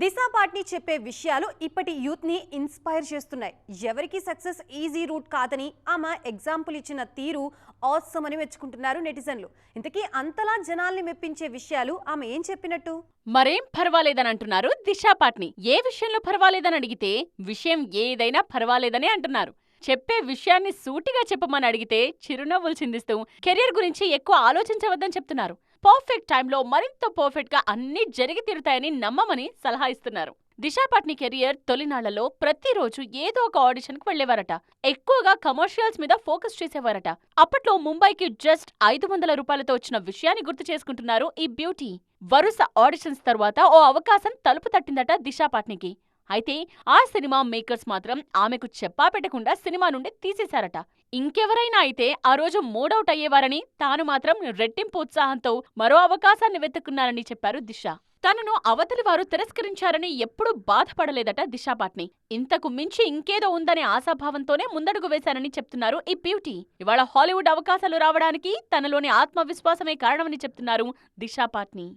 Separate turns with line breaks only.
దిశ పాట్ని చెప్పే విషయాలు ఇప్పటి యూత్ ని ఇన్స్పైర్ చేస్తున్నాయి. ఎవరికి సక్సెస్ ఈజీ రూట్ కాదని ఆమె ఎగ్జాంపుల్ ఇచ్చిన తీరు ఆసమ్ అని మెచ్చుకుంటున్నారు నెటిజన్లు. ఇంతకీ అంతలా జనాల్ని మెప్పించే విషయాలు ఆమె ఏం చెప్పినట్టు?
మరేం పర్వాలేదని అంటున్నారు దిశా పాట్ని. ఏ విషయంలో పర్వాలేదని అడిగితే విషయం ఏదైనా పర్వాలేదని అంటున్నారు. చెప్పే విషయాన్ని సూటిగా చెప్పమని అడిగితే చిరునవ్వులు చిందిస్తూ కెరీర్ గురించి ఎక్కువ ఆలోచించవద్దని చెప్తున్నారు. పర్ఫెక్ట్ టైంలో మరింత పర్ఫెక్ట్ గా అన్నీ జరిగి తీరుతాయని నమ్మమని సలహా ఇస్తున్నారు. దిశా పాట్ని కెరియర్ తొలినాళ్లలో ప్రతిరోజు ఏదో ఒక ఆడిషన్ కు వెళ్లేవారట. ఎక్కువగా కమర్షియల్స్ మీద ఫోకస్ చేసేవారట. అప్పట్లో ముంబైకి జస్ట్ 500 రూపాయలతో వచ్చిన విషయాన్ని గుర్తు చేసుకుంటున్నారు ఈ బ్యూటీ. వరుస ఆడిషన్స్ తరువాత ఓ అవకాశం తలుపు తట్టిందట దిశా పాట్నికి. అయితే ఆ సినిమా మేకర్స్ మాత్రం ఆమెకు చెప్పా పెట్టకుండా సినిమా నుండి తీసేశారట. ఇంకెవరైనా అయితే ఆ రోజు మూడౌట్ అయ్యేవారని, తాను మాత్రం రెట్టింపు ఉత్సాహంతో మరో అవకాశాన్ని వెతుక్కున్నారని చెప్పారు దిశ. తనను అవతలి వారు తిరస్కరించారని ఎప్పుడూ బాధపడలేదట దిశా పాట్ని. ఇంతకు మించి ఇంకేదో ఉందనే ఆశాభావంతోనే ముందడుగు వేశారని చెప్తున్నారు ఈ బ్యూటీ. ఇవాళ హాలీవుడ్ అవకాశాలు రావడానికి తనలోని ఆత్మవిశ్వాసమే కారణమని చెప్తున్నారు దిశా పాట్ని.